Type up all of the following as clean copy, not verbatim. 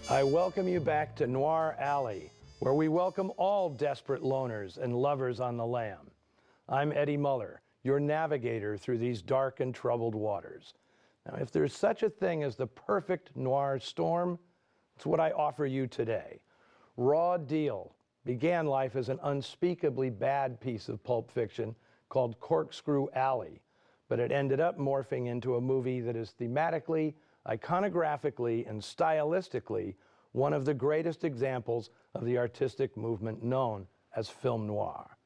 I welcome you back to Noir Alley, where we welcome all desperate loners and lovers on the lam. I'm Eddie Muller, your navigator through these dark and troubled waters. Now, if there's such a thing as the perfect noir storm, it's what I offer you today. Raw Deal began life as an unspeakably bad piece of pulp fiction called Corkscrew Alley, but it ended up morphing into a movie that is thematically, iconographically, and stylistically one of the greatest examples of the artistic movement known as film noir.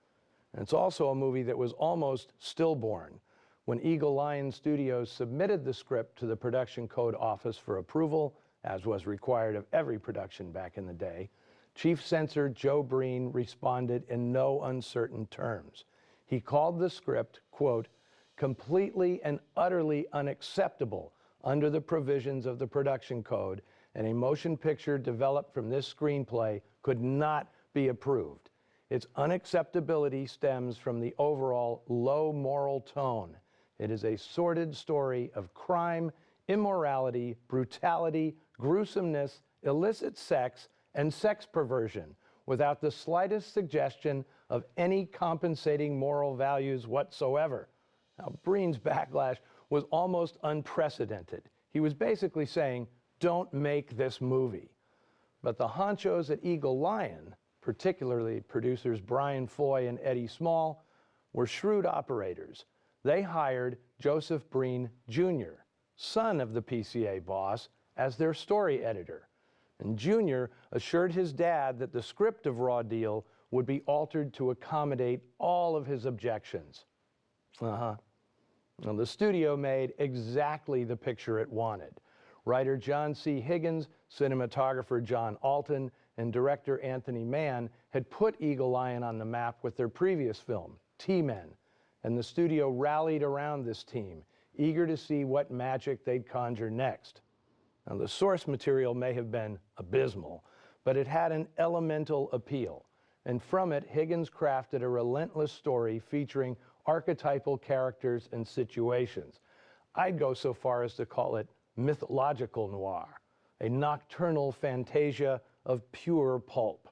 And it's also a movie that was almost stillborn. When Eagle Lion Studios submitted the script to the Production Code Office for approval, as was required of every production back in the day, Chief Censor Joe Breen responded in no uncertain terms. He called the script, quote, completely and utterly unacceptable under the provisions of the Production Code, and a motion picture developed from this screenplay could not be approved. Its unacceptability stems from the overall low moral tone. It is a sordid story of crime, immorality, brutality, gruesomeness, illicit sex, and sex perversion, without the slightest suggestion of any compensating moral values whatsoever. Now, Breen's backlash was almost unprecedented. He was basically saying, don't make this movie. But the honchos at Eagle Lion, particularly producers Brian Foy and Eddie Small, were shrewd operators. They hired Joseph Breen Jr., son of the PCA boss, as their story editor. And Jr. assured his dad that the script of Raw Deal would be altered to accommodate all of his objections. Well, the studio made exactly the picture it wanted. Writer John C. Higgins, cinematographer John Alton, and director Anthony Mann had put Eagle Lion on the map with their previous film, T-Men, and the studio rallied around this team, eager to see what magic they'd conjure next. Now, the source material may have been abysmal, but it had an elemental appeal, and from it, Higgins crafted a relentless story featuring archetypal characters and situations. I'd go so far as to call it mythological noir, a nocturnal fantasia of pure pulp.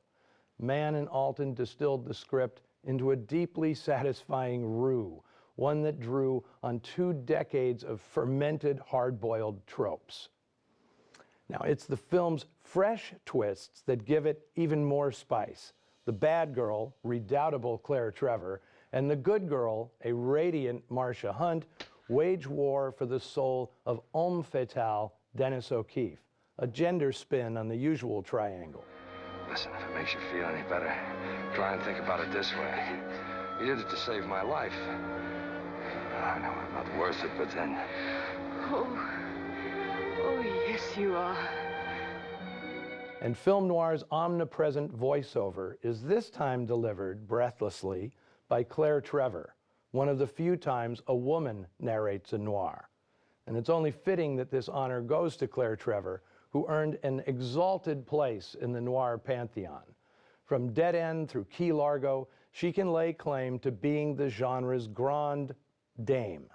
Mann and Alton distilled the script into a deeply satisfying roux, one that drew on 2 decades of fermented hard-boiled tropes. Now, it's the film's fresh twists that give it even more spice. The bad girl, redoubtable Claire Trevor, and the good girl, a radiant Marcia Hunt, wage war for the soul of homme fatale Dennis O'Keefe, a gender spin on the usual triangle. Listen, if it makes you feel any better, try and think about it this way. You did it to save my life. I know I'm not worth it, but then... Oh, yes, you are. And film noir's omnipresent voiceover is this time delivered breathlessly by Claire Trevor, one of the few times a woman narrates a noir. And it's only fitting that this honor goes to Claire Trevor, who earned an exalted place in the noir pantheon. From Dead End through Key Largo, she can lay claim to being the genre's grande dame.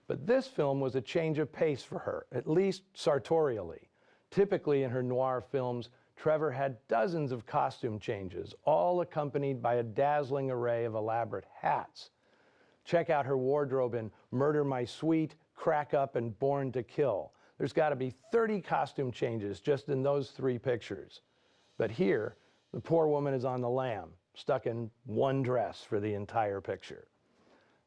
But this film was a change of pace for her, at least sartorially. Typically in her noir films, Trevor had dozens of costume changes, all accompanied by a dazzling array of elaborate hats. Check out her wardrobe in Murder My Sweet, Crack Up, and Born to Kill. There's got to be 30 costume changes just in those 3 pictures. But here, the poor woman is on the lam, stuck in one dress for the entire picture.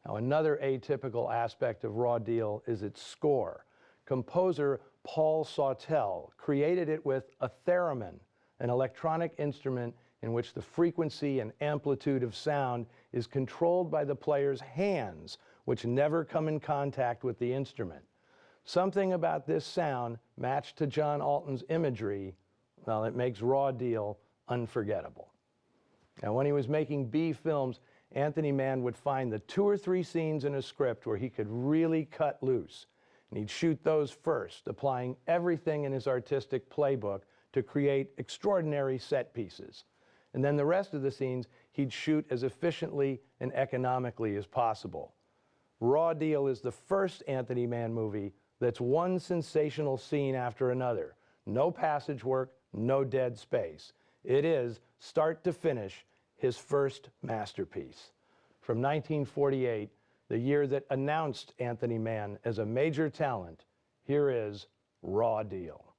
Now, another atypical aspect of Raw Deal is its score. Composer Paul Sawtelle created it with a theremin, an electronic instrument in which the frequency and amplitude of sound is controlled by the player's hands, which never come in contact with the instrument. Something about this sound, matched to John Alton's imagery, well, it makes Raw Deal unforgettable. Now, when he was making B films, Anthony Mann would find the 2 or 3 scenes in a script where he could really cut loose. And he'd shoot those first, applying everything in his artistic playbook to create extraordinary set pieces. And then the rest of the scenes he'd shoot as efficiently and economically as possible. Raw Deal is the first Anthony Mann movie that's one sensational scene after another. No passage work, no dead space. It is, start to finish, his first masterpiece. From 1948, the year that announced Anthony Mann as a major talent, here is Raw Deal.